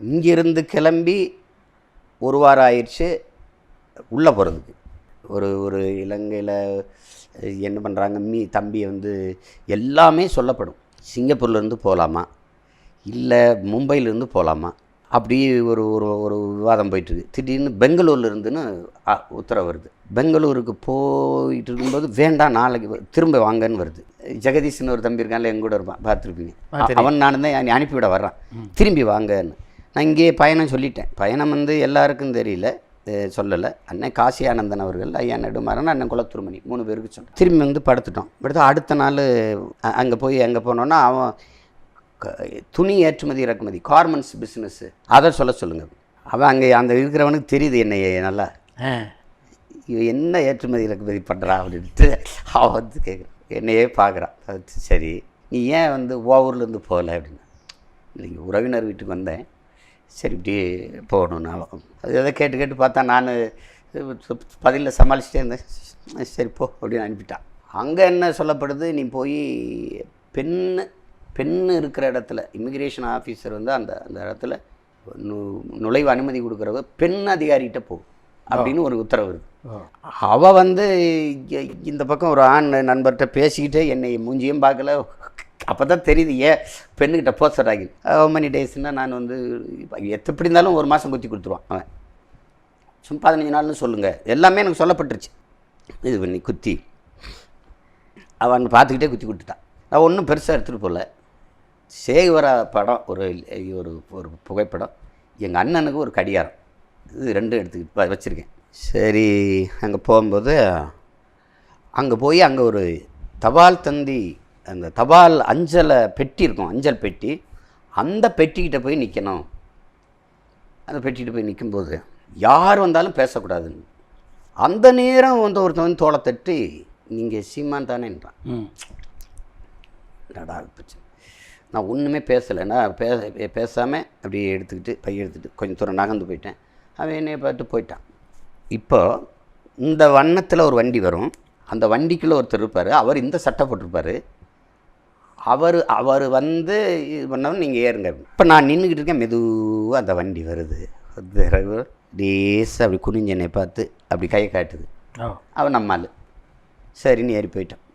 இங்கிருந்து கிளம்பி ஒரு வாரம் ஆயிடுச்சு உள்ளே போகிறதுக்கு. ஒரு ஒரு இலங்கையில் என்ன பண்ணுறாங்க, தம்பியை வந்து எல்லாமே சொல்லப்படும். சிங்கப்பூர்லேருந்து போகலாமா, இல்லை மும்பையிலேருந்து போகலாமா, அப்படி ஒரு ஒரு ஒரு விவாதம் போயிட்டுருக்கு. திடீர்னு பெங்களூர்லேருந்துன்னு உத்தரவு வருது. பெங்களூருக்கு போயிட்டு இருக்கும்போது வேண்டாம் நாளைக்கு திரும்ப வாங்கன்னு வருது. ஜெகதீஷ்னு ஒரு தம்பி இருக்கான்ல, எங்கூட இருப்பான், பார்த்துருப்பீங்க. அவன் நான் தான் அனுப்பிவிட வர்றான், திரும்பி வாங்கன்னு. நான் இங்கேயே பயணம் சொல்லிட்டேன். பயணம் வந்து எல்லாருக்கும் தெரியல, சொல்லலை. அண்ணன் காசி ஆனந்தன் அவர்கள், ஐயா நெடுமாறன், அண்ணன் குலத்துருமணி 3 பேருக்கு சொன்னேன். திரும்பி வந்து படுத்துட்டோம். அடுத்த நாள் அங்கே போனோன்னா அவன் துணி ஏற்றுமதி இறக்குமதி கார்மெண்ட்ஸ் பிஸ்னஸ்ஸு அதை சொல்லுங்கள். அவன் அங்கே அந்த இருக்கிறவனுக்கு தெரியுது என்னையே நல்லா, என்ன ஏற்றுமதி இறக்குமதி பண்ணுறான் அப்படின்ட்டு அவன் வந்து கேட்குறான், என்னையே பார்க்குறான். சரி நீ ஏன் வந்து ஊர்லேருந்து போகலை அப்படின்னா, இல்லைங்க உறவினர் வீட்டுக்கு வந்தேன், சரி இப்படி போகணுன்னு. அது எதை கேட்டு பார்த்தா நான் பதிலில் சமாளிச்சுட்டே இருந்தேன். சரி போ அப்படின்னு அனுப்பிட்டான். அங்கே என்ன சொல்லப்படுது, நீ போய் பெண்ணு இருக்கிற இடத்துல இமிக்ரேஷன் ஆஃபீஸர் வந்து அந்த அந்த இடத்துல நுழைவு அனுமதி கொடுக்குறவ பெண் அதிகாரிகிட்ட போ அப்படின்னு ஒரு உத்தரவு இருக்குது. அவள் வந்து இந்த பக்கம் ஒரு ஆண் நண்பர்கிட்ட பேசிக்கிட்டு என்னை மூஞ்சியும் பார்க்கல. அப்போ தான் தெரியுது ஏன் பெண்ணுக்கிட்ட போஸ்டர் ஆகி மணி டேஸ்னால் நான் வந்து எப்படி இருந்தாலும் 1 மாதம் குத்தி கொடுத்துருவான் அவன். சும்மா 15 நாள்னு சொல்லுங்கள், எல்லாமே எனக்கு சொல்லப்பட்டுருச்சு. இது பண்ணி குத்தி அவன் பார்த்துக்கிட்டே குத்தி கொடுத்துட்டான். நான் ஒன்றும் பெருசாக எடுத்துகிட்டு போகல. சேகுவரா படம் ஒரு ஒரு புகைப்படம், எங்கள் அண்ணனுக்கு ஒரு கடிகாரம், இது 2 எடுத்துக்கிட்டு வச்சுருக்கேன். சரி அங்கே போகும்போது அங்கே போய் அங்கே ஒரு தபால் தந்தி, அந்த தபால் அஞ்சலை பெட்டி இருக்கும், அஞ்சல் பெட்டி, அந்த பெட்டிக்கிட்ட போய் நிற்கணும். அந்த பெட்டிக்கிட்ட போய் நிற்கும்போது யார் வந்தாலும் பேசக்கூடாதுன்னு. அந்த நேரம் வந்து ஒருத்தன் வந்து தோளை தட்டி, நீங்கள் சீமான் தானேன்றான். நடா பிரச்சனை. நான் ஒன்றுமே பேசலை. நான் பேசாமல் அப்படியே எடுத்துக்கிட்டு பைய எடுத்துகிட்டு கொஞ்சம் தூரம் நகர்ந்து போயிட்டேன். அவன் என்னையை பார்த்து போயிட்டான். இப்போ இந்த வண்ணத்தில் ஒரு வண்டி வரும், அந்த வண்டிக்குள்ளே ஒருத்தர் இருப்பார், அவர் இந்த சட்டை போட்டிருப்பார். அவர் வந்து இது பண்ணவன் நீங்கள் ஏறுங்க. இப்போ நான் நின்றுக்கிட்டு இருக்கேன், மெதுவாக அந்த வண்டி வருது. டேஸாக அப்படி குனிஞ்ச என்னை பார்த்து அப்படி கையை காட்டுது. அவன் நம்மால் சரின்னு ஏறி போயிட்டான்.